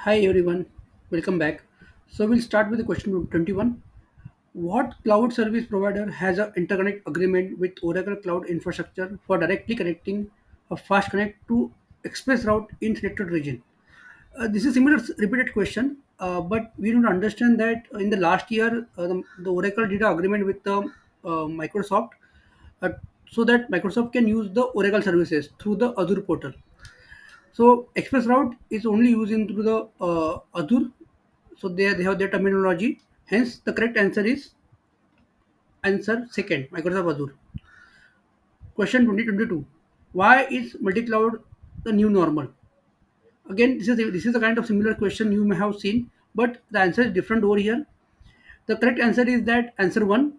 Hi everyone, welcome back. So we'll start with the question number 21. What cloud service provider has an interconnect agreement with Oracle Cloud Infrastructure for directly connecting a fast connect to express route in selected region? This is similar repeated question, but we don't understand that in the last year the Oracle did an agreement with Microsoft uh, so that Microsoft can use the Oracle services through the Azure portal. So express route is only used into the Azure. So they have their terminology. Hence, the correct answer is answer second, Microsoft Azure. Question 2022. Why is multi-cloud the new normal? Again, this is a kind of similar question you may have seen, but the answer is different over here. The correct answer is that answer one,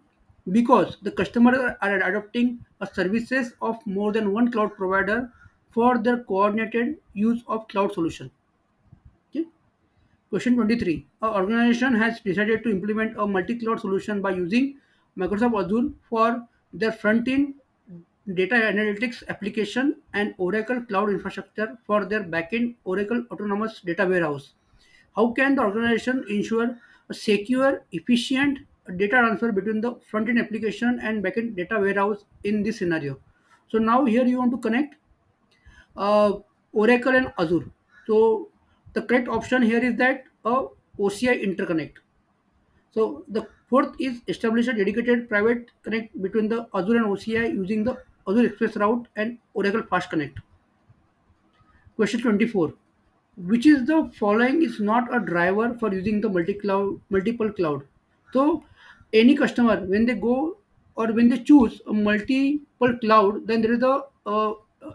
because the customers are adopting a services of more than one cloud provider for their coordinated use of cloud solution. Okay. Question 23. An organization has decided to implement a multi-cloud solution by using Microsoft Azure for their front-end data analytics application and Oracle Cloud Infrastructure for their back-end Oracle Autonomous Data Warehouse. How can the organization ensure a secure, efficient data transfer between the front-end application and back-end data warehouse in this scenario? So now here you want to connect uh, Oracle and Azure. So the correct option here is that OCI interconnect. So the fourth is establish a dedicated private connect between the Azure and OCI using the Azure Express route and Oracle Fast Connect. Question 24. Which is the following is not a driver for using the multiple cloud? So any customer when they go or when they choose a multiple cloud, then there is a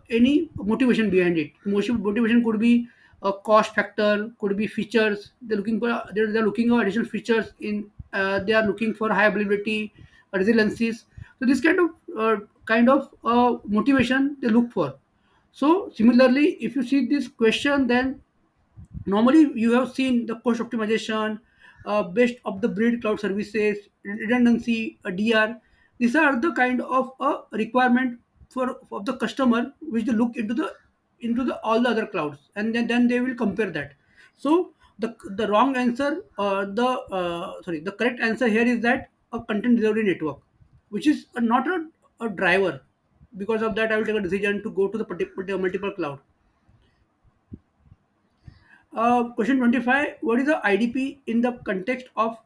any motivation behind it. Motivation could be a cost factor, could be features. They're looking for additional features in. They are looking for high availability, resiliencies. So this kind of motivation they look for. So similarly, if you see this question, then normally you have seen the cost optimization, best of the breed cloud services, redundancy, a DR. These are the kind of requirement for the customer which they look into the all the other clouds, and then they will compare that. So the wrong answer, the correct answer here is that a content delivery network, which is not a driver. Because of that, I will take a decision to go to the particular multiple cloud. Question 25. What is the IDP in the context of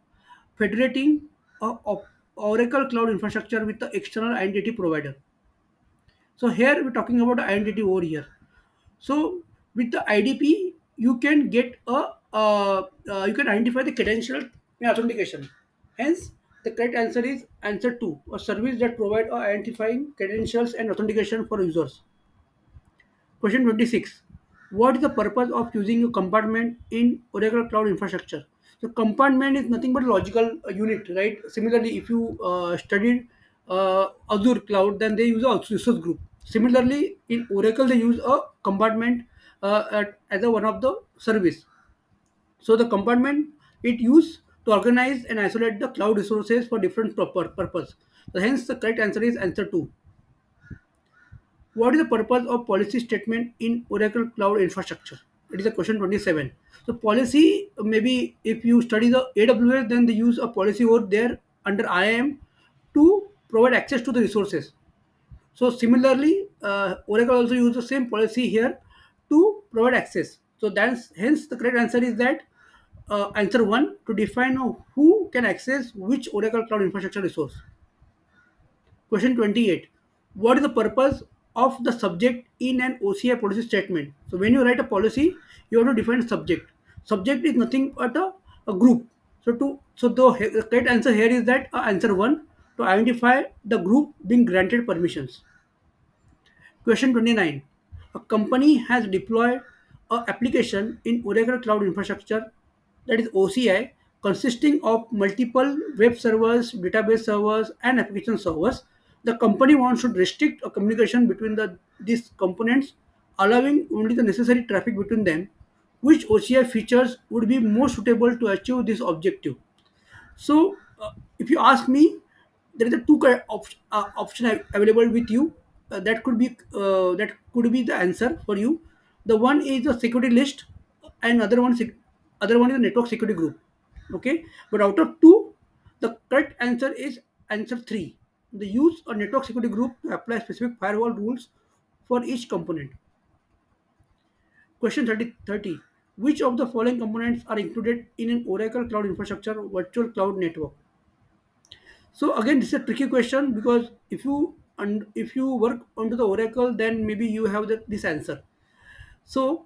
federating of Oracle cloud infrastructure with the external identity provider? So here we're talking about identity over here. So with the IDP, you can get you can identify the credential in authentication. Hence, the correct answer is answer two, a service that provide identifying credentials and authentication for users. Question 26. What is the purpose of using a compartment in Oracle Cloud Infrastructure? So compartment is nothing but logical unit, right? Similarly, if you studied Azure Cloud, then they use a resource group. Similarly, in Oracle, they use a compartment as a one of the service. So the compartment it used to organize and isolate the cloud resources for different proper purpose. So hence, the correct answer is answer two. What is the purpose of policy statement in Oracle Cloud Infrastructure? It is a question 27. So policy, maybe if you study the AWS, then they use a policy over there under IAM to provide access to the resources. So similarly, Oracle also use the same policy here to provide access. So that's hence the correct answer is that answer one, to define who can access which Oracle Cloud Infrastructure resource. Question 28. What is the purpose of the subject in an OCI policy statement? So when you write a policy, you have to define a subject. Subject is nothing but a group. So the correct answer here is that answer one, to identify the group being granted permissions. Question 29. A company has deployed an application in Oracle Cloud Infrastructure, that is OCI, consisting of multiple web servers, database servers, and application servers. The company wants to restrict a communication between these components, allowing only the necessary traffic between them. Which OCI features would be more suitable to achieve this objective? So, if you ask me, there is a option available with you. That could be the answer for you. The one is the security list, and other one Other one is network security group. Okay, but out of two, the correct answer is answer 3. The use a network security group to apply specific firewall rules for each component. Question 30. Which of the following components are included in an Oracle Cloud Infrastructure virtual cloud network? So again, this is a tricky question because if you work onto the Oracle, then maybe you have this answer. So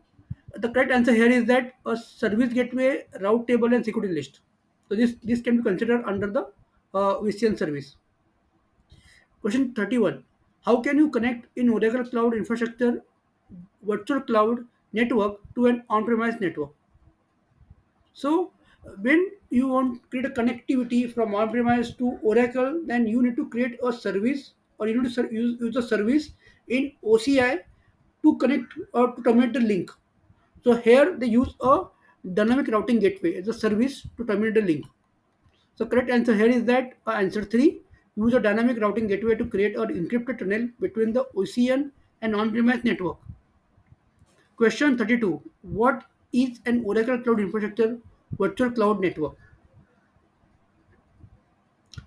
the correct answer here is that a service gateway, route table, and security list. So this can be considered under the VCN service. Question 31. How can you connect in Oracle Cloud Infrastructure virtual cloud network to an on-premise network? So when you want to create a connectivity from on-premise to Oracle, then you need to create a service, or you need to use a service in OCI to connect or to terminate the link. So here they use a dynamic routing gateway as a service to terminate the link. So correct answer here is that answer 3. Use a dynamic routing gateway to create an encrypted tunnel between the OCN and on-premise network. Question 32. What is an Oracle Cloud Infrastructure virtual cloud network?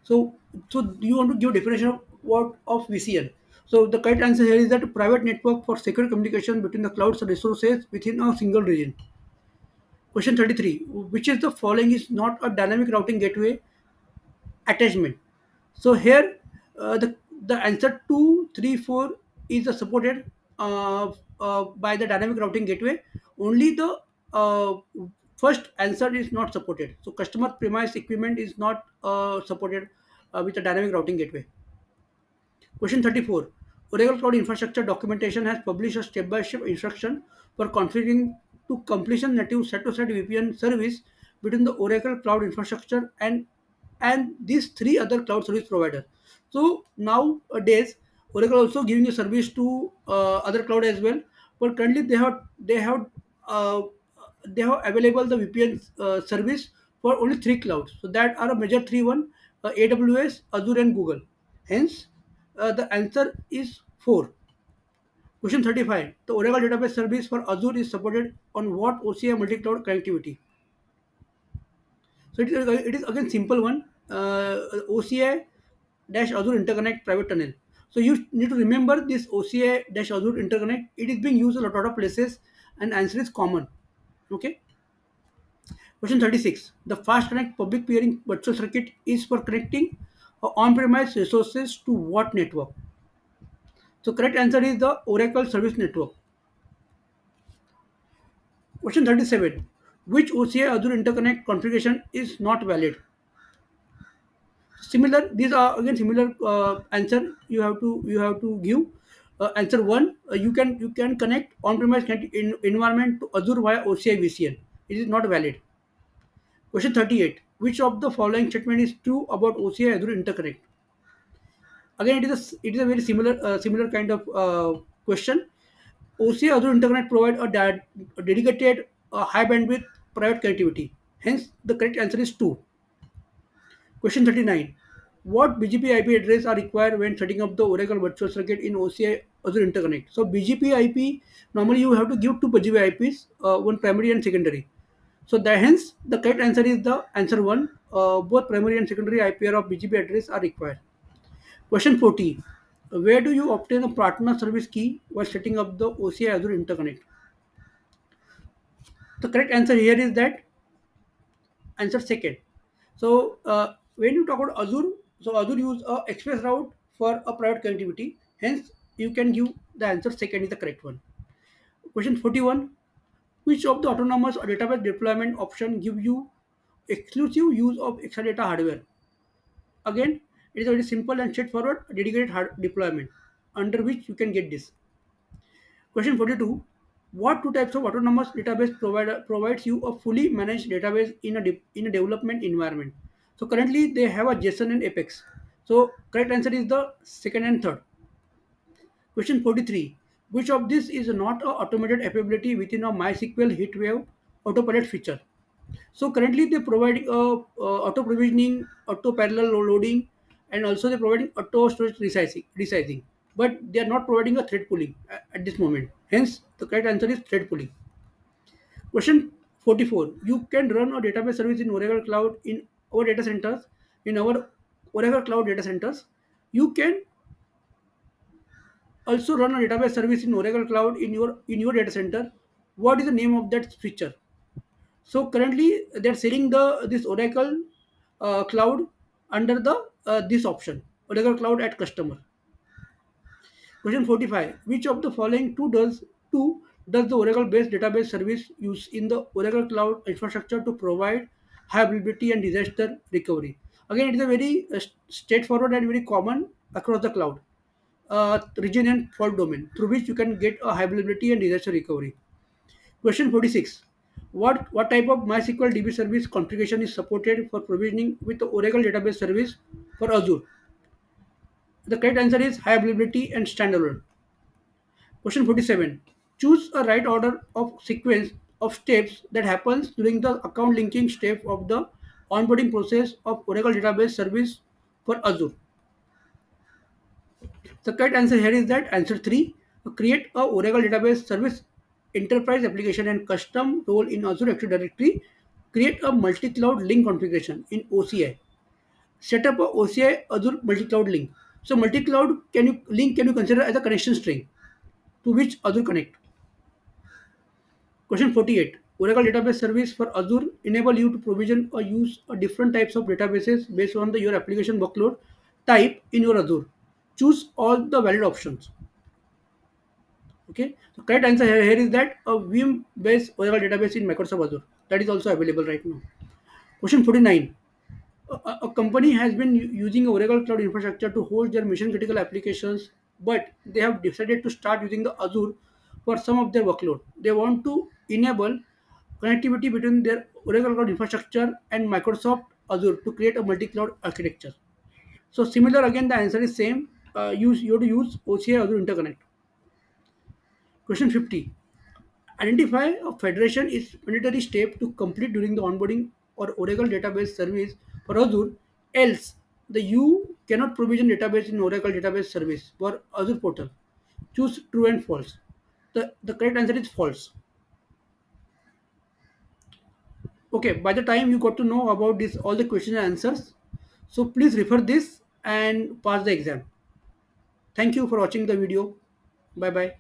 So, so you want to give definition of what of VCN. So the correct answer here is that a private network for secure communication between the cloud resources within a single region. Question 33. Which is the following is not a dynamic routing gateway attachment? So here the answer 2, 3, 4 is supported by the dynamic routing gateway. Only the first answer is not supported. So customer premise equipment is not supported with a dynamic routing gateway. Question 34. Oracle Cloud Infrastructure documentation has published a step-by-step instruction for configuring to completion native set-to-set VPN service between the Oracle Cloud Infrastructure and these three other cloud service providers. So nowadays, Oracle also giving a service to other cloud as well. But currently, uh, they have available the VPN service for only three clouds. So that are a major three one: AWS, Azure, and Google. Hence, the answer is 4. Question 35. The Oracle database service for Azure is supported on what OCI multi-cloud connectivity? So it is again simple one. OCI dash Azure interconnect private tunnel. So you need to remember this OCI dash Azure interconnect. It is being used a lot of places, and answer is common. Okay. Question 36. The fast connect public peering virtual circuit is for connecting on-premise resources to what network? So correct answer is the Oracle Service Network. Question 37. Which OCI Azure interconnect configuration is not valid? Similar, these are again similar answer you have to give. Answer 1. You can connect on-premise environment to Azure via OCI VCN. It is not valid. Question 38. Which of the following statement is true about OCI Azure interconnect? Again, it is a very similar kind of question. OCI Azure Interconnect provide a dedicated high bandwidth private connectivity. Hence, the correct answer is 2. Question 39. What BGP IP address are required when setting up the Oracle virtual circuit in OCI Azure Interconnect? So BGP IP, normally you have to give two BGP IPs, one primary and secondary. So hence the correct answer is the answer 1. Both primary and secondary IP of BGP address are required. Question 40. Where do you obtain a partner service key while setting up the OCI Azure Interconnect? The correct answer here is that answer second. So when you talk about Azure, so Azure use a express route for a private connectivity. Hence, you can give the answer second is the correct one. Question 41. Which of the autonomous database deployment option give you exclusive use of Exadata hardware? Again, it is very simple and straightforward dedicated hard deployment under which you can get this. Question 42. What two types of autonomous database provider provides you a fully managed database in a development environment? So currently they have a JSON and Apex. So correct answer is the second and third. Question 43. Which of this is not a automated capability within a MySQL HeatWave autopilot feature? So currently they provide auto provisioning, auto parallel loading, and also they're providing auto storage resizing. But they are not providing a thread pooling at this moment. Hence, the correct answer is thread pooling. Question 44. You can run a database service in Oracle Cloud in our data centers, in our Oracle Cloud data centers. You can also run a database service in Oracle Cloud in your data center. What is the name of that feature? So currently they're selling the this Oracle Cloud under the this option, Oracle Cloud at customer. Question 45. Which of the following two does the Oracle based database service use in the Oracle Cloud infrastructure to provide high availability and disaster recovery? Again, it is a very straightforward and very common across the cloud region and fault domain through which you can get a high availability and disaster recovery. Question 46. What type of MySQL DB service configuration is supported for provisioning with the Oracle database service for Azure? The correct answer is high availability and standalone. Question 47. Choose a right order of sequence of steps that happens during the account linking step of the onboarding process of Oracle database service for Azure. The correct answer here is that answer 3. Create a Oracle database service enterprise application and custom role in Azure Active Directory. Create a multi-cloud link configuration in OCI. Set up a OCI Azure multi-cloud link. So multi-cloud can you consider as a connection string to which Azure connect. Question 48. Oracle Database Service for Azure enable you to provision or use a different types of databases based on your application workload type in your Azure. Choose all the valid options. Okay. The correct answer here is that a Vim based Oracle database in Microsoft Azure that is also available right now. Question 49. A company has been using Oracle Cloud infrastructure to host their mission critical applications, but they have decided to start using the Azure for some of their workload. They want to enable connectivity between their Oracle Cloud infrastructure and Microsoft Azure to create a multi-cloud architecture. So similar again, the answer is same. You have to use OCI Azure Interconnect. Question 50. Identify a federation is mandatory step to complete during the onboarding or Oracle database service for Azure. Else, the you cannot provision database in Oracle database service for Azure portal. Choose true and false. The correct answer is false. Okay, by the time you got to know about this, all the questions and answers, so please refer this and pass the exam. Thank you for watching the video. Bye bye.